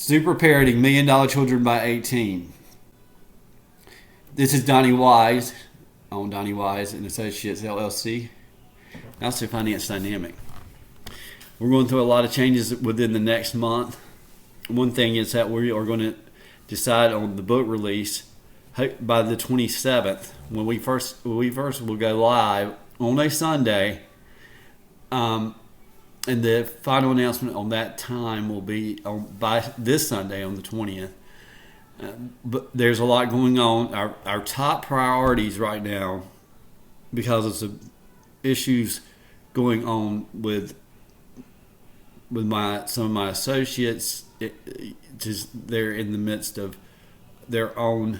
Super Parenting $1 Million Children by 18. This is Donnie Wise on Donnie Wise and Associates LLC. Also Finance Dynamic. We're going through a lot of changes within the next month. One thing is that we are going to decide on the book release by the 27th when we first will go live on a Sunday. And the final announcement on that time will be by this Sunday on the 20th. But there's a lot going on. Our top priorities right now, because of some issues going on with some of my associates, they're in the midst of their own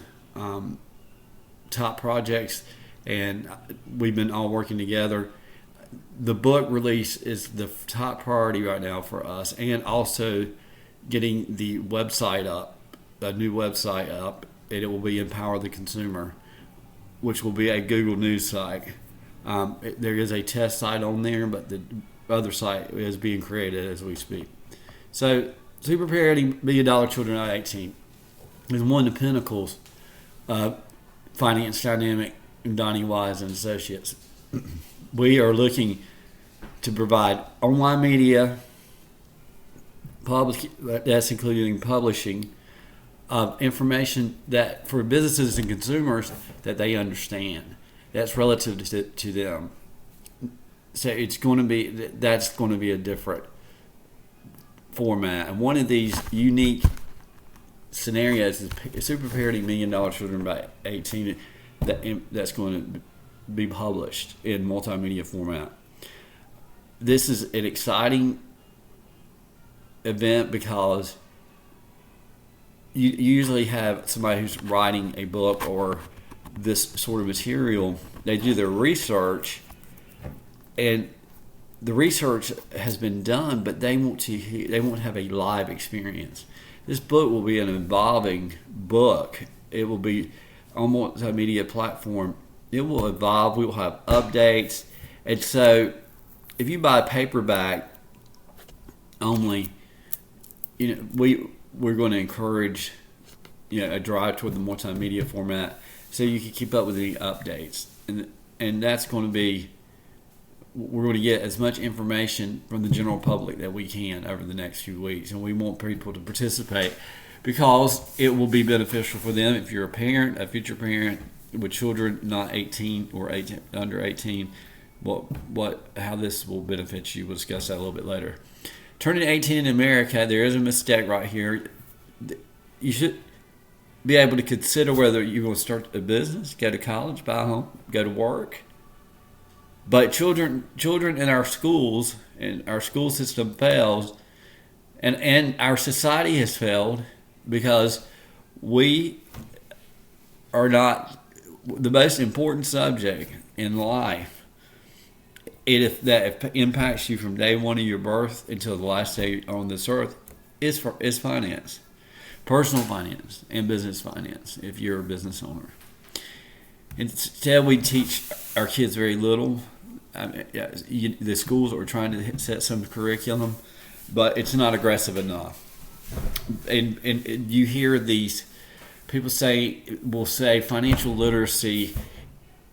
top projects, and we've been all working together. The book release is the top priority right now for us, and also getting the website up, a new website up, and it will be Empower the Consumer, which will be a Google News site. There is a test site on there, but the other site is being created as we speak. So, Super Parenting $1 Million Children at 18 is one of the pinnacles of Finance Dynamic and Donnie Wise and Associates. We are looking to provide online media, that's including publishing, of information that for businesses and consumers that they understand, that's relative to them. So that's going to be a different format. And one of these unique scenarios is Super Parenting $1 Million Children by 18 that's going to be published in multimedia format. This is an exciting event because you usually have somebody who's writing a book or this sort of material. They do their research, and the research has been done, but they won't have a live experience. This book will be an evolving book. It will be on multimedia platform. It will evolve. We will have updates. And so if you buy paperback only, we're going to encourage a drive toward the multimedia format so you can keep up with the updates. And that's going to be, we're going to get as much information from the general public that we can over the next few weeks. And we want people to participate because it will be beneficial for them. If you're a parent, a future parent, with children not 18 or under 18, how this will benefit you. We'll discuss that a little bit later. Turning 18 in America, there is a mistake right here. You should be able to consider whether you're going to start a business, go to college, buy a home, go to work. But children in our schools and our school system fails, and our society has failed because we are not the most important subject in life. That impacts you from day one of your birth until the last day on this earth is finance, personal finance and business finance. If you're a business owner, instead we teach our kids very little. The schools are trying to set some curriculum, but it's not aggressive enough. And you hear these people will say financial literacy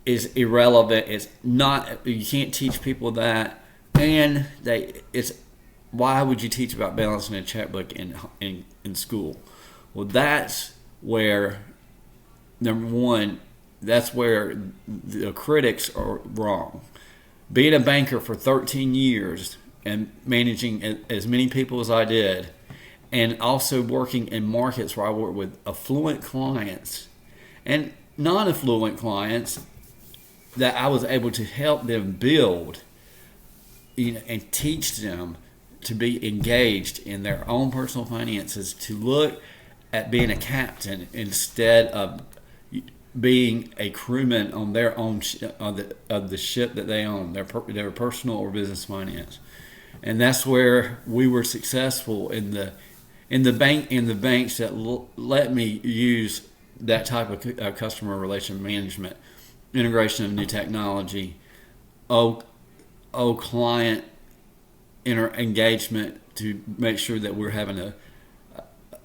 is irrelevant. It's not. You can't teach people that, and why would you teach about balancing a checkbook in school? Well, that's where number one. That's where the critics are wrong. Being a banker for 13 years and managing as many people as I did, and also working in markets where I work with affluent clients and non-affluent clients, that I was able to help them build and teach them to be engaged in their own personal finances, to look at being a captain instead of being a crewman on their own of the ship that they own, their personal or business finance. And that's where we were successful in the banks that let me use that type of customer relation management, integration of new technology, client engagement to make sure that we're having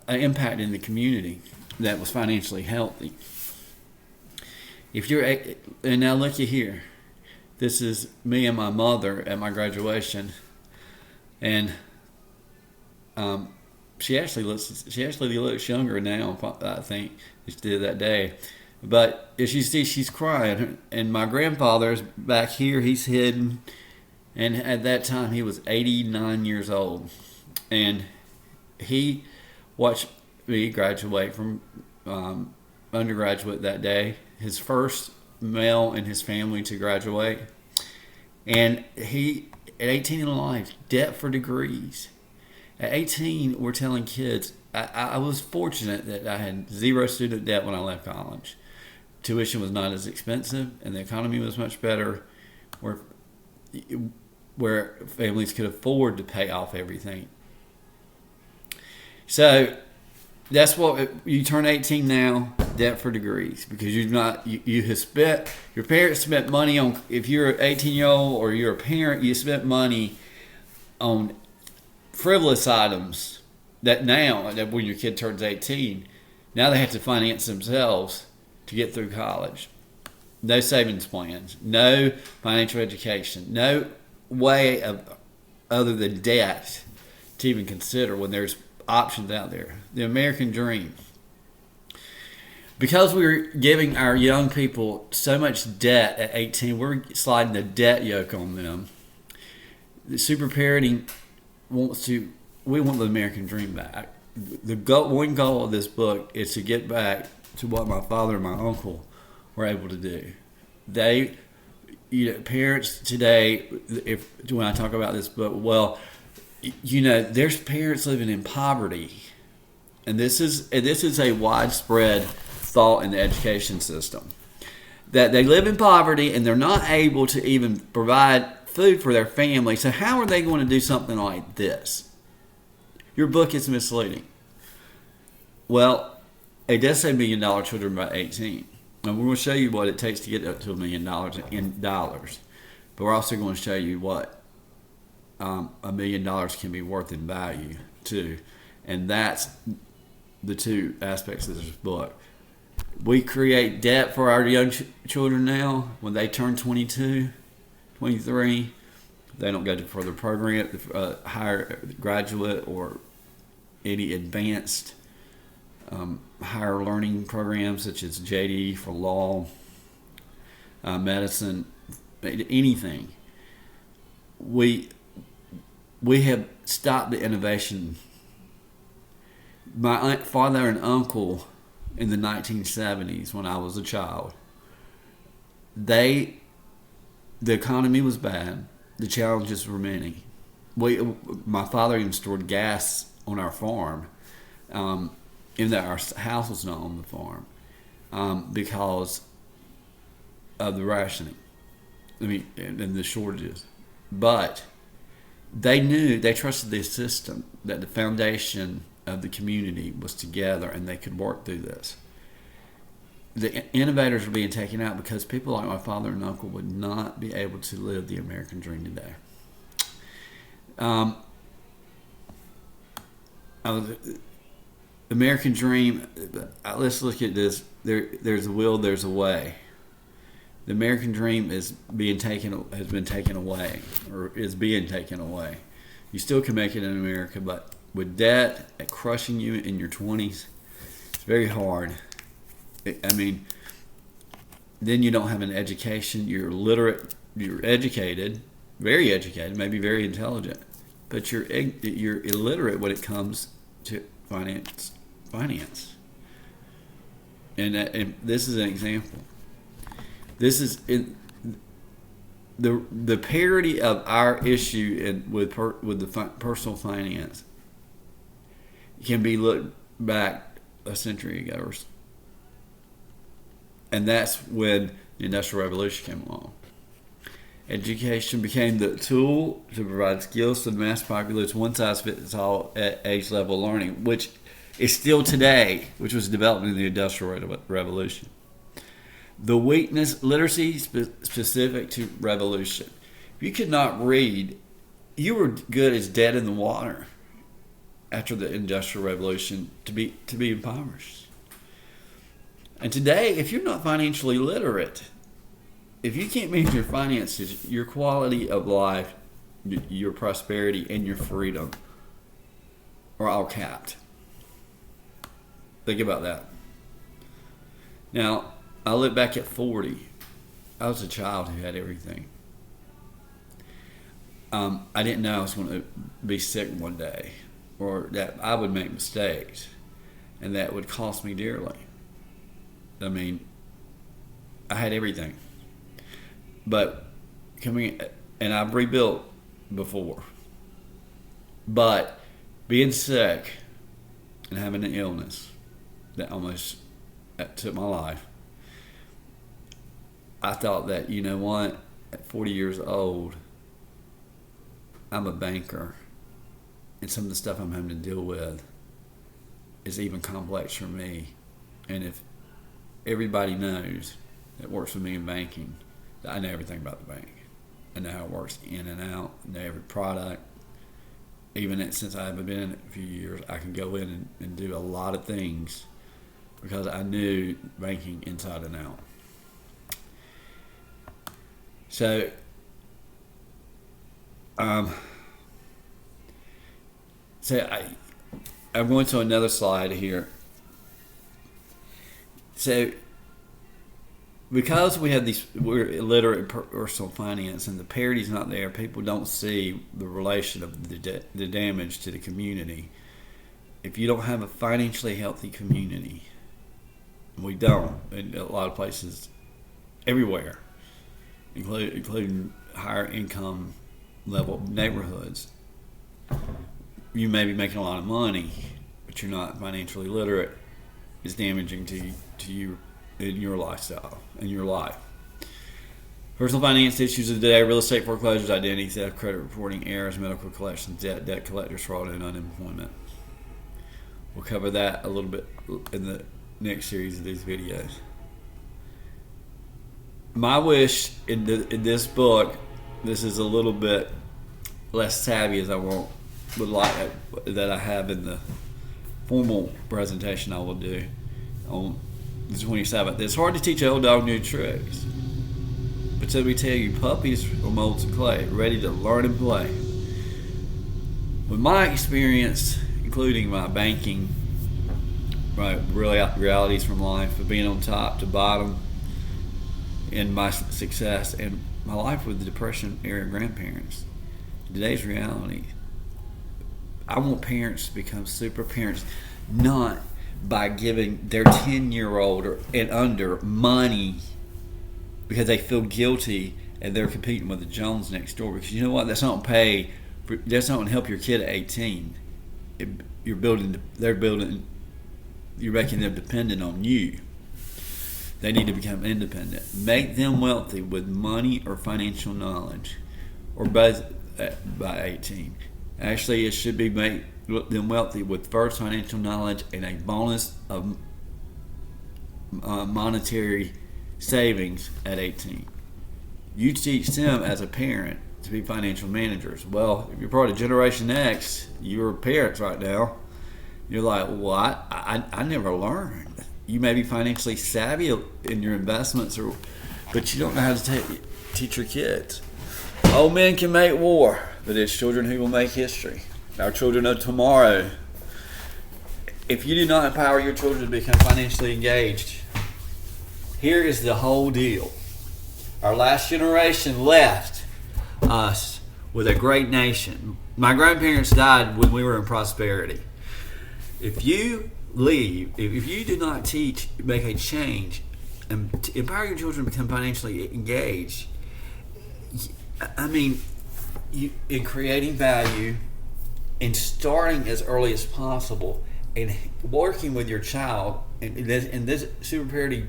an impact in the community that was financially healthy. If you're, and now looky here, this is me and my mother at my graduation, and she actually looks younger now, I think, than she did that day. But as you see, she's crying, and my grandfather's back here. He's hidden, and at that time he was 89 years old, and he watched me graduate from undergraduate that day. His first male in his family to graduate, and he at 18 in life, debt for degrees. At 18, we're telling kids. I was fortunate that I had zero student debt when I left college. Tuition was not as expensive, and the economy was much better, where families could afford to pay off everything. So that's what you turn 18 now, debt for degrees, because you have spent, your parents spent money on, if you're an 18-year-old or you're a parent, you spent money on frivolous items that now, that when your kid turns 18, now they have to finance themselves to get through college. No savings plans, no financial education, no way of other than debt to even consider when there's options out there. The American dream. Because we're giving our young people so much debt at 18, we're sliding the debt yoke on them. The super parenting we want the American dream back. One goal of this book is to get back to what my father and my uncle were able to do. Parents today, when I talk about this book, there's parents living in poverty, and this is a widespread thought in the education system, that they live in poverty and they're not able to even provide food for their family. So how are they going to do something like this? Your book is misleading. Well, it does say $1 million children by 18. And we're going to show you what it takes to get up to $1 million in dollars. But we're also going to show you what $1 million can be worth in value too. And that's the two aspects of this book. We create debt for our young children now. When they turn 22, 23, they don't go to further program, higher graduate or any advanced higher learning programs such as JD for law, medicine, anything. We have stopped the innovation. My father and uncle in the 1970s, when I was a child, the economy was bad. The challenges were many. My father even stored gas on our farm, even though our house was not on the farm, because of the rationing. And the shortages. But they trusted the system, that the foundation of the community was together and they could work through this. The innovators were being taken out because people like my father and uncle would not be able to live the American dream today. American dream, let's look at this. There's a will, there's a way. The American dream has been taken away, or is being taken away. You still can make it in America, but with debt crushing you in your 20s, it's very hard. Then you don't have an education. You're literate. You're educated, very educated, maybe very intelligent, but you're illiterate when it comes to finance. And this is an example. This is the parity of our issue with the personal finance can be looked back a century ago, and that's when the Industrial Revolution came along. Education became the tool to provide skills to the mass populace, one-size-fits-all at age level learning, which is still today, which was developed in the Industrial Revolution. The weakness, literacy specific to revolution. If you could not read, you were good as dead in the water. after the Industrial Revolution to be impoverished. And today, if you're not financially literate, if you can't manage your finances, your quality of life, your prosperity, and your freedom are all capped. Think about that. Now, I look back at 40. I was a child who had everything. I didn't know I was going to be sick one day, or that I would make mistakes, and that would cost me dearly. I mean, I had everything. But and I've rebuilt before. But being sick and having an illness that almost took my life, I thought that, you know what, at 40 years old, I'm a banker, and some of the stuff I'm having to deal with is even complex for me. And if everybody knows that works with me in banking, I know everything about the bank. I know how it works in and out. I know every product. Even since I haven't been in it a few years, I can go in and do a lot of things because I knew banking inside and out. So, I'm going to another slide here. So, because we're illiterate in personal finance and the parity's not there, people don't see the relation of the damage to the community. If you don't have a financially healthy community, we don't in a lot of places, everywhere, including higher income level neighborhoods. You may be making a lot of money, but you're not financially literate. It's damaging to you in your lifestyle, in your life. Personal finance issues of the day: real estate foreclosures, identity theft, credit reporting errors, medical collections, debt collectors, fraud, and unemployment. We'll cover that a little bit in the next series of these videos. My wish in this book, this is a little bit less savvy as I would like that I have in the formal presentation I will do on the 27th. It's hard to teach an old dog new tricks. But so we tell you, puppies are molds of clay, ready to learn and play. With my experience, including my banking, realities from life, of being on top to bottom, and my success, and my life with the Depression era grandparents, today's reality, I want parents to become super parents, not by giving their 10-year-old and under money because they feel guilty and they're competing with the Jones next door. Because you know what? That's not going to help your kid at 18. You're making them dependent on you. They need to become independent. Make them wealthy with money or financial knowledge, or both by 18. Actually, it should be make them wealthy with first financial knowledge and a bonus of monetary savings at 18. You teach them as a parent to be financial managers. Well, if you're part of Generation X, you're parents right now. You're like, well, I never learned. You may be financially savvy in your investments, but you don't know how to teach your kids. Old men can make war, but it's children who will make history. Our children of tomorrow. If you do not empower your children to become financially engaged, here is the whole deal. Our last generation left us with a great nation. My grandparents died when we were in prosperity. If you leave, if you do not make a change, and empower your children to become financially engaged, I mean, in creating value, and starting as early as possible, and working with your child, and this super parenting,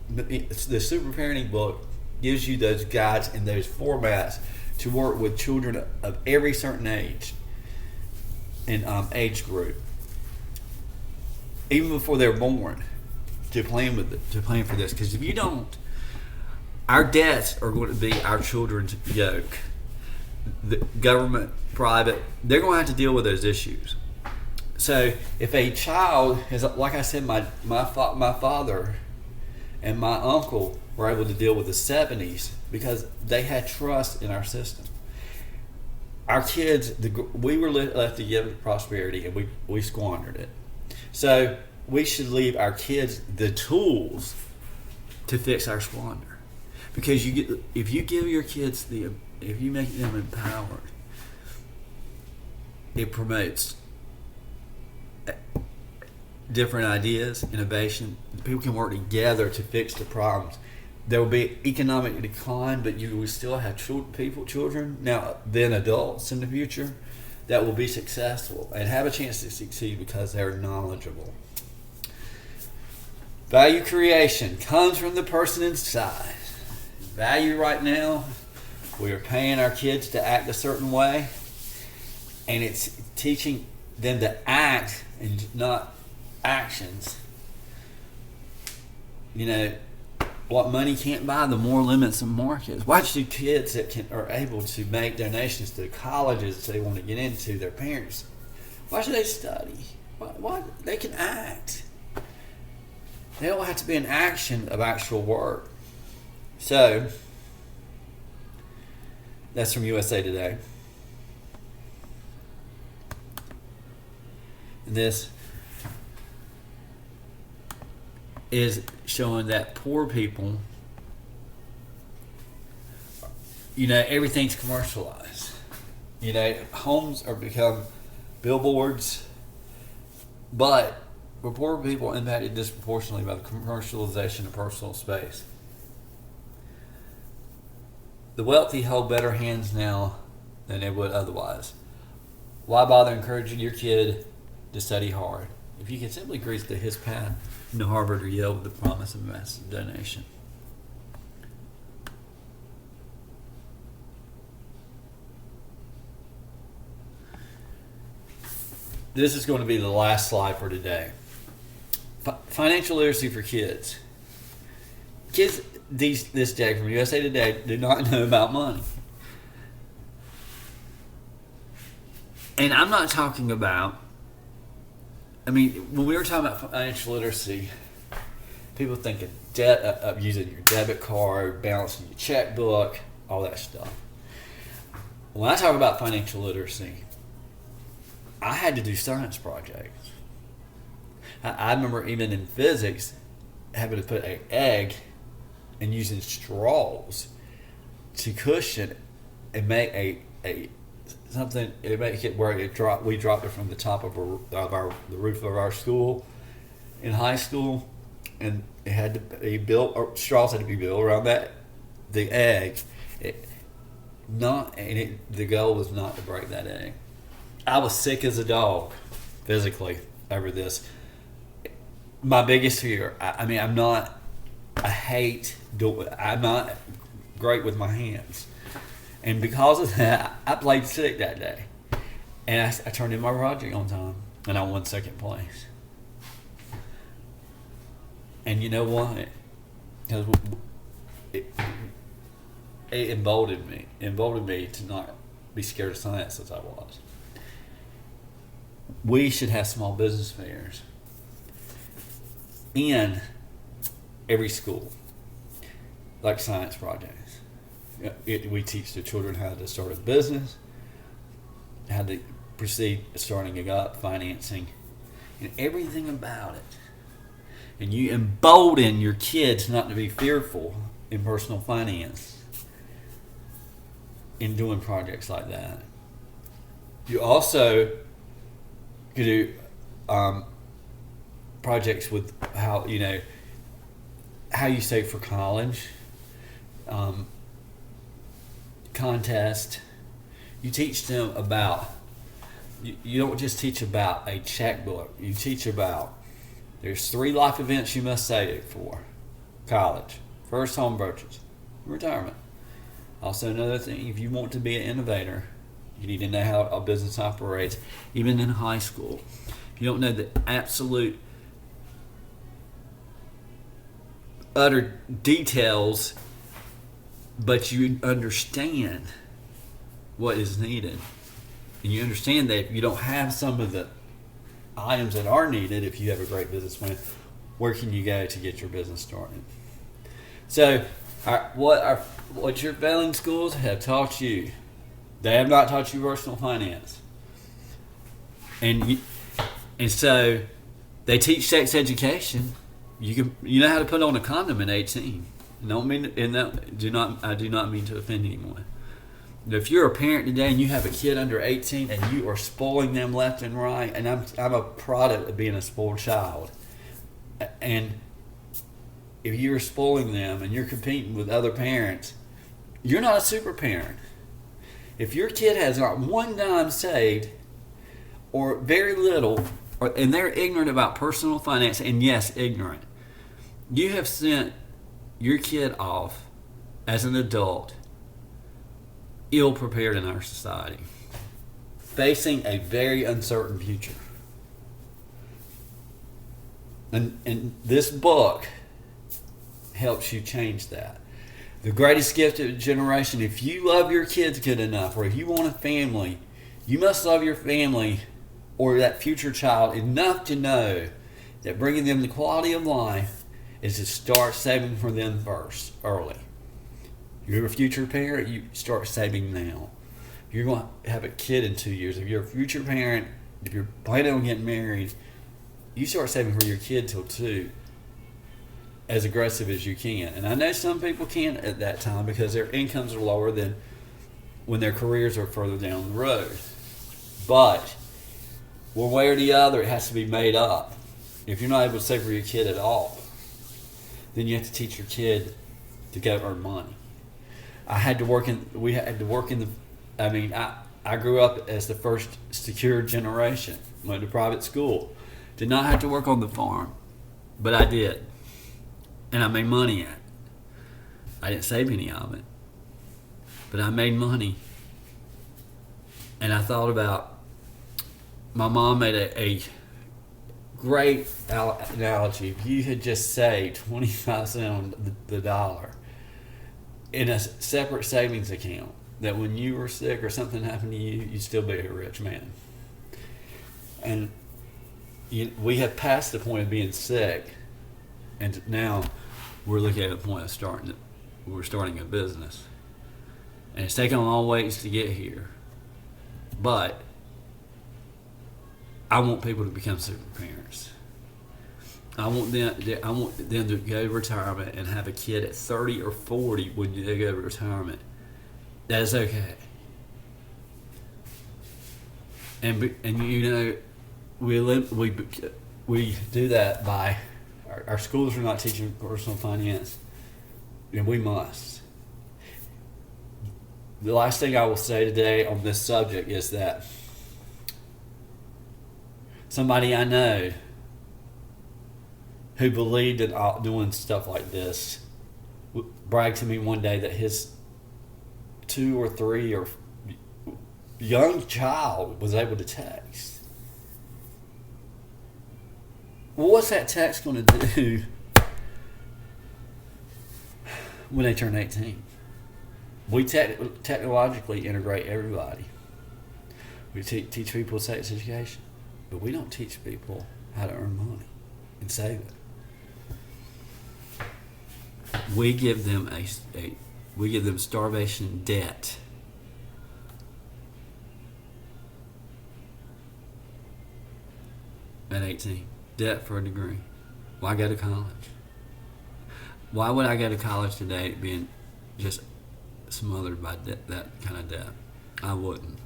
the super parenting book gives you those guides and those formats to work with children of every certain age and age group, even before they're born, to plan for this. Because if you don't, our debts are going to be our children's yoke. The government, private, they're going to have to deal with those issues. So if a child is, like I said, my father and my uncle were able to deal with the 70s because they had trust in our system. Our kids, we were left to give prosperity, and we squandered it. So we should leave our kids the tools to fix our squander, because if you give your kids if you make them empowered, it promotes different ideas, innovation. People can work together to fix the problems. There will be economic decline, but you will still have children, now then adults in the future, that will be successful and have a chance to succeed because they're knowledgeable. Value creation comes from the person inside. Value right now, we are paying our kids to act a certain way, and it's teaching them to act and not actions. What money can't buy, the more limits the market. Watch the kids that are able to make donations to colleges they want to get into, their parents. Why should they study? Why they can act. They don't have to be an action of actual work. So, that's from USA Today. And this is showing that poor people, everything's commercialized. Homes are become billboards, but for poor people impacted disproportionately by the commercialization of personal space. The wealthy hold better hands now than they would otherwise. Why bother encouraging your kid to study hard if you can simply grease to his path into Harvard or Yale with the promise of a massive donation? This is going to be the last slide for today. Financial literacy for kids. Kids this day from USA Today do not know about money. And I'm not talking about, when we were talking about financial literacy, people think of using your debit card, balancing your checkbook, all that stuff. When I talk about financial literacy, I had to do science projects. I remember even in physics having to put an egg and using straws to cushion and make something. It make it where we dropped it from the top of the roof of our school in high school, and it had to be built, or straws had to be built around the egg. The goal was not to break that egg. I was sick as a dog physically over this. My biggest fear, I'm not great with my hands. And because of that, I played sick that day. And I turned in my project on time, and I won second place. And you know what? Because it emboldened me to not be scared of science as I was. We should have small business fairs in every school, like science projects. We teach the children how to start a business, how to proceed starting it up, financing, and everything about it. And you embolden your kids not to be fearful in personal finance in doing projects like that. You also could do projects with how you save for college, contest. You teach them about, you don't just teach about a checkbook. You teach about, there's 3 life events you must save for: college, first home purchase, retirement. Also, another thing, if you want to be an innovator, you need to know how a business operates, even in high school. If you don't know the absolute utter details, but you understand what is needed, and you understand that if you don't have some of the items that are needed if you have a great business plan. Where can you go to get your business started? So, what your failing schools have taught you, they have not taught you personal finance, and so they teach sex education. You know how to put on a condom at 18. Don't mean I do not mean to offend anyone. If you're a parent today and you have a kid under 18 and you are spoiling them left and right, and I'm a product of being a spoiled child, and if you're spoiling them and you're competing with other parents, you're not a super parent. If your kid has not one dime saved or very little, and they're ignorant about personal finance, and yes, ignorant, you have sent your kid off as an adult ill prepared in our society, facing a very uncertain future. And this book helps you change that. The greatest gift of a generation, if you love your kids good enough, or if you want a family, you must love your family or that future child enough to know that bringing them the quality of life is to start saving for them first, early. You're a future parent, you start saving now. You're going to have a kid in 2 years. If you're a future parent, if you're planning on getting married, you start saving for your kid till 2, as aggressive as you can. And I know some people can't at that time because their incomes are lower than when their careers are further down the road. But one way or the other, it has to be made up. If you're not able to save for your kid at all, then you have to teach your kid to go earn money. I grew up as the first secure generation. Went to private school. Did not have to work on the farm, but I did. And I made money at it. I didn't save any of it, but I made money. And I thought about, my mom made a great analogy. If you had just saved 25 cents on the dollar in a separate savings account, that when you were sick or something happened to you, you'd still be a rich man. And we have passed the point of being sick, and now we're looking at the point of starting a business. And it's taken a long ways to get here. But I want people to become super parents. I want them to go to retirement and have a kid at 30 or 40 when they go to retirement. That is okay. And you know, we do that by our schools are not teaching personal finance, and we must. The last thing I will say today on this subject is that somebody I know who believed in doing stuff like this bragged to me one day that his 2 or 3 or young child was able to text. Well, what's that text going to do when they turn 18? We technologically integrate everybody. We teach people sex education, but we don't teach people how to earn money and save it. We give them we give them starvation debt. At 18, debt for a degree. Why go to college? Why would I go to college today being just smothered by that kind of debt? I wouldn't.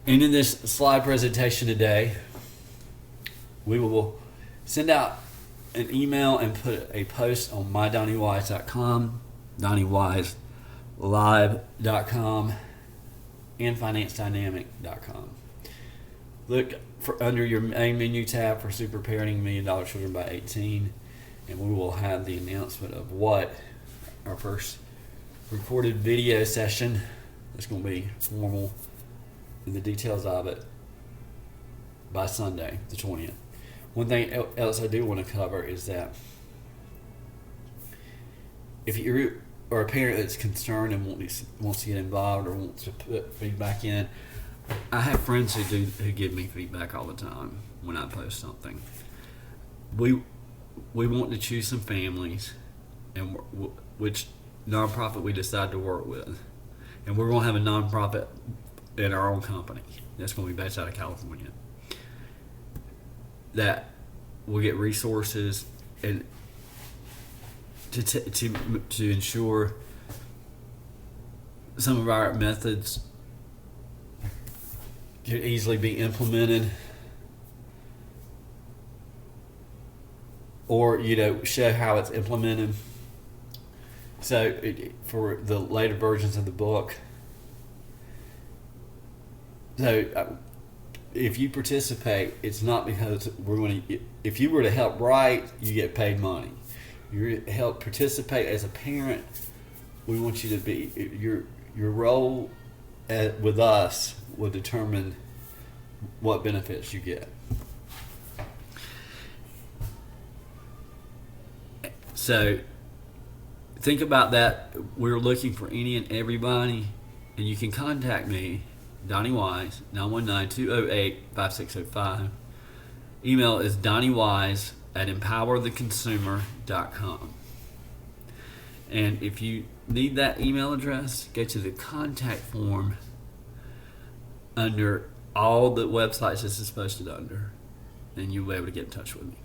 And in this slide presentation today, we will send out an email and put a post on mydonniewise.com, donniewise.live.com, and financedynamic.com. Look under your main menu tab for Super Parenting $1 Million Children by 18, and we will have the announcement of what our first recorded video session is going to be, formal, and the details of it by Sunday, the 20th. One thing else I do want to cover is that if you are a parent that's concerned and wants to get involved or wants to put feedback in, I have friends who give me feedback all the time when I post something. We want to choose some families, and which nonprofit we decide to work with, and we're going to have a nonprofit in our own company that's going to be based out of California. That will get resources and to ensure some of our methods can easily be implemented, or show how it's implemented. So for the later versions of the book, so if you participate, it's not because we're going to. If you were to help write, you get paid money. You help participate as a parent. We want you to be your role with us will determine what benefits you get. So think about that. We're looking for any and everybody, and you can contact me, Donnie Wise, 919-208-5605. Email is DonnieWise@empowertheconsumer.com. And if you need that email address, go to the contact form under all the websites this is posted under, and you'll be able to get in touch with me.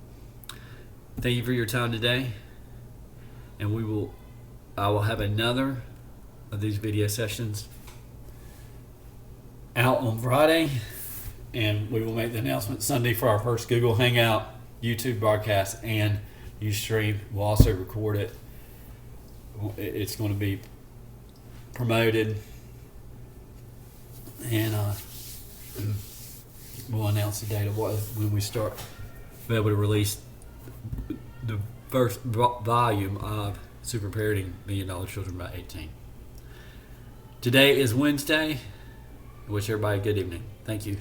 Thank you for your time today, and I will have another of these video sessions out on Friday, and we will make the announcement Sunday for our first Google Hangout YouTube broadcast and Ustream. We'll also record it. It's going to be promoted, and we'll announce the date of when we start be able to release the first volume of Super Parenting $1 Million Children by 18. Today is Wednesday. I wish everybody a good evening. Thank you.